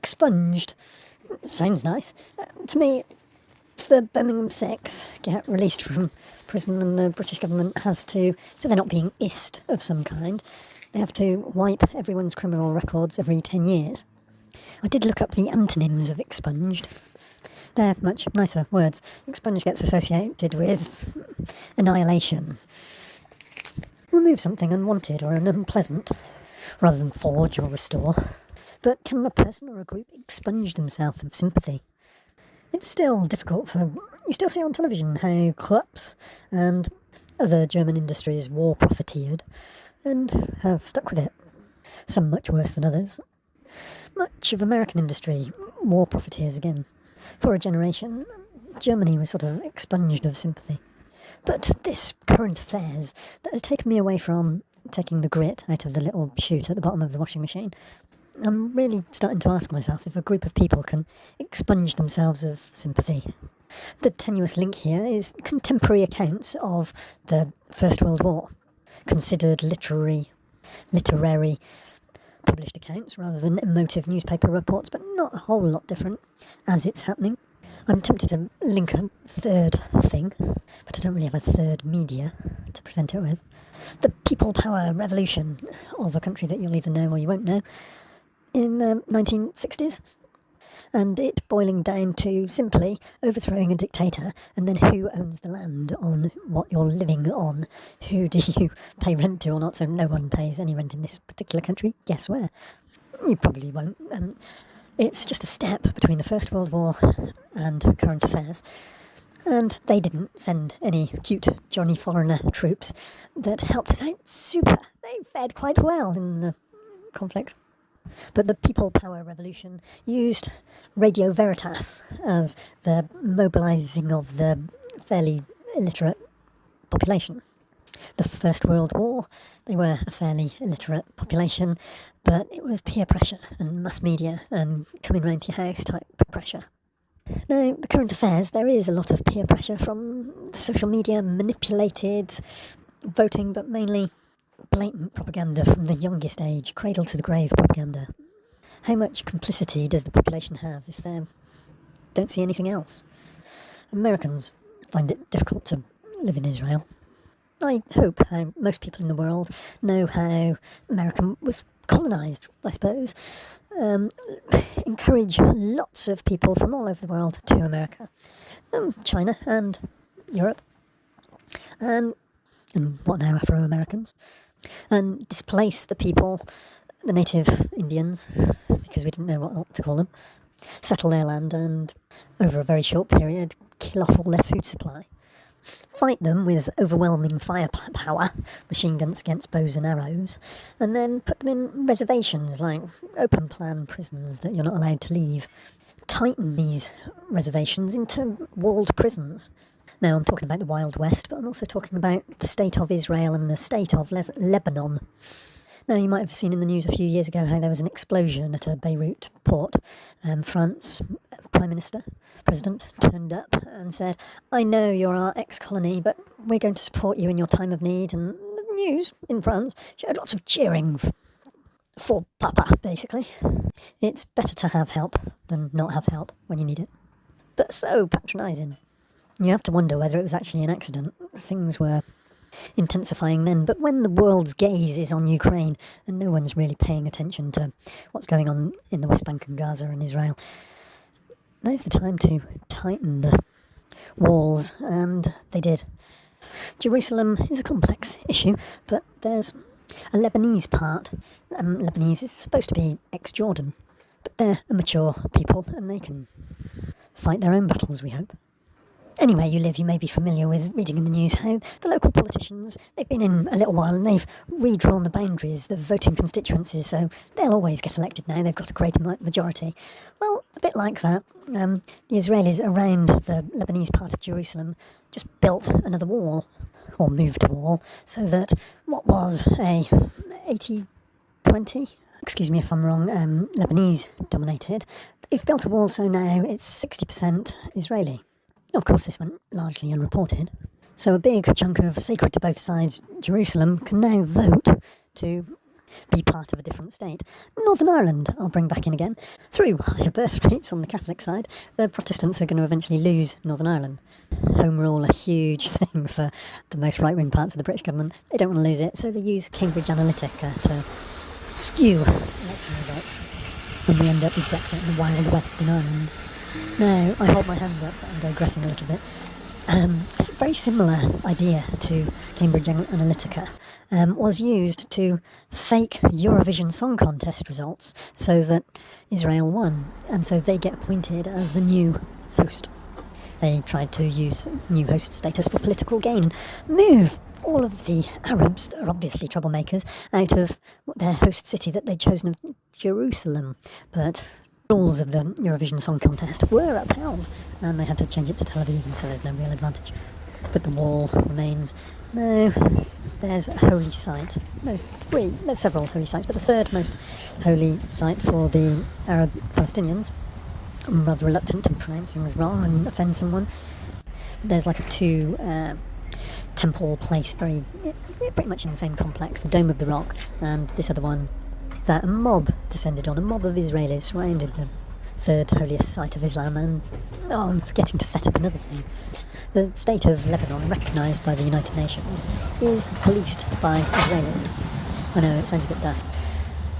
Expunged. Sounds nice. To me, it's the Birmingham Six get released from prison and the British government has to, so they're not being iced of some kind, they have to wipe everyone's criminal records every 10 years. I did look up the antonyms of expunged. They're much nicer words. Expunge gets associated with annihilation. Remove something unwanted or unpleasant, rather than forge or restore. But can a person or a group expunge themselves of sympathy? It's still difficult for... You still see on television how Krups and other German industries war profiteered and have stuck with it. Some much worse than others. Much of American industry war profiteers again. For a generation, Germany was sort of expunged of sympathy. But this current affairs that has taken me away from taking the grit out of the little chute at the bottom of the washing machine, I'm really starting to ask myself if a group of people can expunge themselves of sympathy. The tenuous link here is contemporary accounts of the First World War, considered literary, published accounts rather than emotive newspaper reports, but not a whole lot different as it's happening. I'm tempted to link a third thing, but I don't really have a third media to present it with. The people power revolution of a country that you'll either know or you won't know in the 1960s, and it boiling down to simply overthrowing a dictator, and then who owns the land on what you're living on, who do you pay rent to or not, so no one pays any rent in this particular country. Guess where? You probably won't. It's just a step between the First World War and current affairs, and they didn't send any cute Johnny Foreigner troops that helped us out super. They fared quite well in the conflict. But the people power revolution used Radio Veritas as the mobilising of the fairly illiterate population. The First World War, they were a fairly illiterate population, but it was peer pressure and mass media and coming round to your house type pressure. Now, the current affairs, there is a lot of peer pressure from social media, manipulated voting, but mainly blatant propaganda from the youngest age, cradle to the grave propaganda. How much complicity does the population have if they don't see anything else? Americans find it difficult to live in Israel. I hope how most people in the world know how America was colonised, I suppose. Encourage lots of people from all over the world to America. China and Europe. And what now, Afro-Americans. And displace the people, the native Indians, because we didn't know what to call them, settle their land and, over a very short period, kill off all their food supply. Fight them with overwhelming firepower, machine guns against bows and arrows, and then put them in reservations like open plan prisons that you're not allowed to leave. Tighten these reservations into walled prisons. Now, I'm talking about the Wild West, but I'm also talking about the state of Israel and the state of Lebanon. Now, you might have seen in the news a few years ago how there was an explosion at a Beirut port. France Prime Minister, President, turned up and said, "I know you're our ex-colony, but we're going to support you in your time of need." And the news in France showed lots of cheering for Papa, basically. It's better to have help than not have help when you need it. But so patronising. You have to wonder whether it was actually an accident. Things were intensifying then, but when the world's gaze is on Ukraine and no one's really paying attention to what's going on in the West Bank and Gaza and Israel, now's the time to tighten the walls, and they did. Jerusalem is a complex issue, but there's a Lebanese part. Lebanese is supposed to be ex-Jordan, but they're a mature people and they can fight their own battles, we hope. Anywhere you live, you may be familiar with reading in the news how the local politicians, they've been in a little while and they've redrawn the boundaries, the voting constituencies, so they'll always get elected now, they've got a greater majority. Well, a bit like that, the Israelis around the Lebanese part of Jerusalem just built another wall, or moved a wall, so that what was a 80-20, excuse me if I'm wrong, Lebanese dominated, they've built a wall so now it's 60% Israeli. Of course, this went largely unreported. So a big chunk of sacred to both sides Jerusalem can now vote to be part of a different state. Northern Ireland, I'll bring back in again. Through higher birth rates on the Catholic side, the Protestants are going to eventually lose Northern Ireland. Home rule, a huge thing for the most right-wing parts of the British government. They don't want to lose it, so they use Cambridge Analytica to skew election results. And we end up with Brexit and the Wild West in Ireland. Now, I hold my hands up, I'm digressing a little bit. It's a very similar idea to Cambridge Analytica. Was used to fake Eurovision Song Contest results so that Israel won, and so they get appointed as the new host. They tried to use new host status for political gain, move all of the Arabs, that are obviously troublemakers, out of their host city that they'd chosen of Jerusalem. But rules of the Eurovision Song Contest were upheld, and they had to change it to Tel Aviv, and so there's no real advantage. But the wall remains. No, there's a holy site. There's several holy sites, but the third most holy site for the Arab Palestinians, I'm rather reluctant to pronounce things wrong and offend someone. There's like a two-temple place, pretty much in the same complex, the Dome of the Rock, and this other one that a mob descended on. A mob of Israelis surrounded the third holiest site of Islam, and I'm forgetting to set up another thing. The state of Lebanon, recognised by the United Nations, is policed by Israelis. I know, it sounds a bit daft.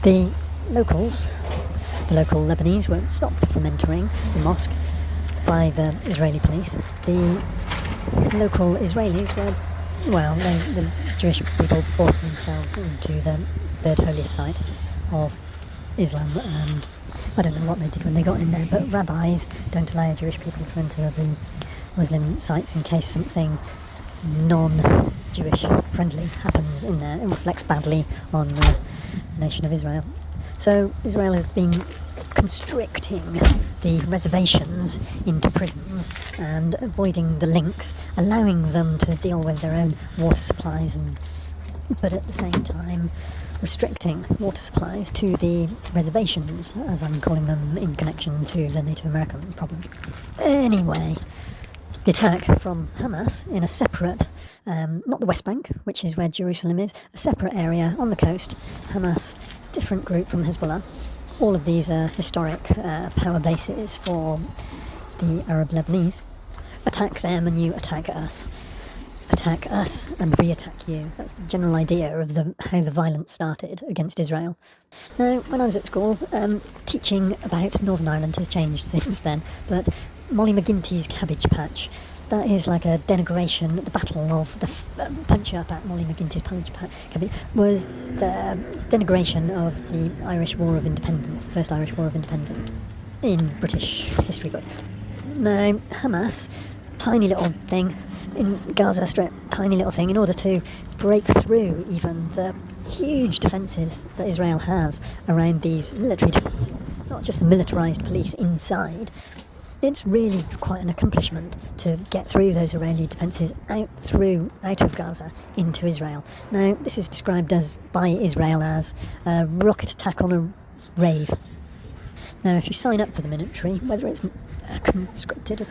The local Lebanese were stopped from entering the mosque by the Israeli police. The local Israelis were, the Jewish people forced themselves into the third holiest site of Islam, and I don't know what they did when they got in there, but rabbis don't allow Jewish people to enter the Muslim sites in case something non-Jewish friendly happens in there. It reflects badly on the nation of Israel. So Israel has been constricting the reservations into prisons and avoiding the links, allowing them to deal with their own water supplies, but at the same time restricting water supplies to the reservations, as I'm calling them, in connection to the Native American problem. Anyway, the attack from Hamas in a separate, not the West Bank, which is where Jerusalem is, a separate area on the coast. Hamas, different group from Hezbollah. All of these are historic power bases for the Arab Lebanese. Attack them and you attack us. Attack us and we attack you. That's the general idea of how the violence started against Israel. Now, when I was at school, teaching about Northern Ireland has changed since then, but Molly McGuinty's Cabbage Patch, that is like a denigration. The battle of the punch up at Molly McGuinty's Cabbage was the denigration of the Irish War of Independence, the first Irish War of Independence, in British history books. Now, Hamas, tiny little thing, in Gaza Strip, tiny little thing, in order to break through even the huge defences that Israel has around these military defences, not just the militarised police inside. It's really quite an accomplishment to get through those Israeli defences out of Gaza into Israel. Now, this is described by Israel as a rocket attack on a rave. Now, if you sign up for the military, whether it's conscripted or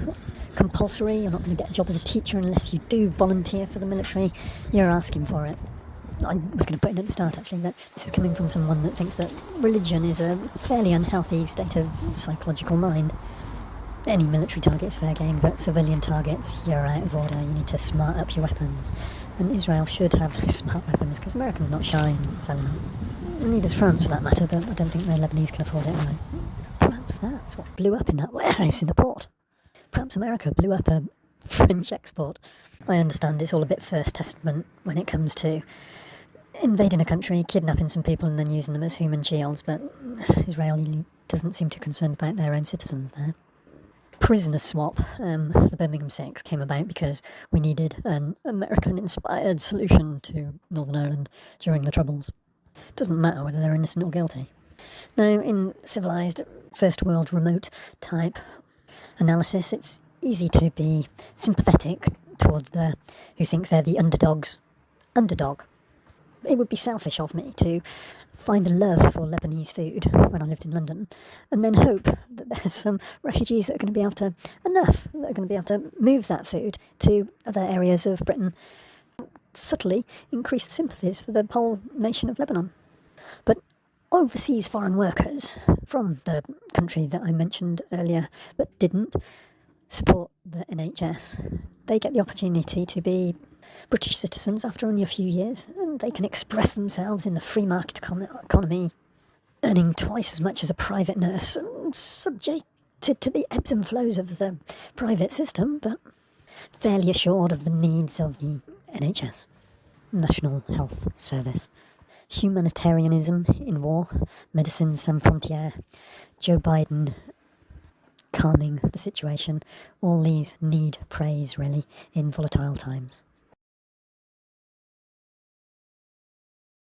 compulsory, you're not going to get a job as a teacher unless you do volunteer for the military, you're asking for it. I was going to put it at the start, actually, that this is coming from someone that thinks that religion is a fairly unhealthy state of psychological mind. Any military target's fair game, but civilian targets, you're out of order. You need to smart up your weapons. And Israel should have those smart weapons, because Americans not shy in selling them. Neither's France, for that matter, but I don't think the Lebanese can afford it anyway. Perhaps that's what blew up in that warehouse in the port. Perhaps America blew up a French export. I understand it's all a bit First Testament when it comes to invading a country, kidnapping some people and then using them as human shields, but Israel doesn't seem too concerned about their own citizens there. Prisoner swap, the Birmingham 6 came about because we needed an American-inspired solution to Northern Ireland during the Troubles. It doesn't matter whether they're innocent or guilty. Now, in civilised, first world remote type analysis, it's easy to be sympathetic towards the who think they're the underdog. It would be selfish of me to find a love for Lebanese food when I lived in London, and then hope that there's some refugees that are going to be able to move that food to other areas of Britain, subtly increase the sympathies for the whole nation of Lebanon. But overseas foreign workers from the country that I mentioned earlier but didn't support the NHS, they get the opportunity to be British citizens after only a few years, and they can express themselves in the free market economy, earning twice as much as a private nurse, subjected to the ebbs and flows of the private system, but fairly assured of the needs of the NHS, National Health Service. Humanitarianism in war, Médecins Sans Frontières, Joe Biden calming the situation, all these need praise really in volatile times.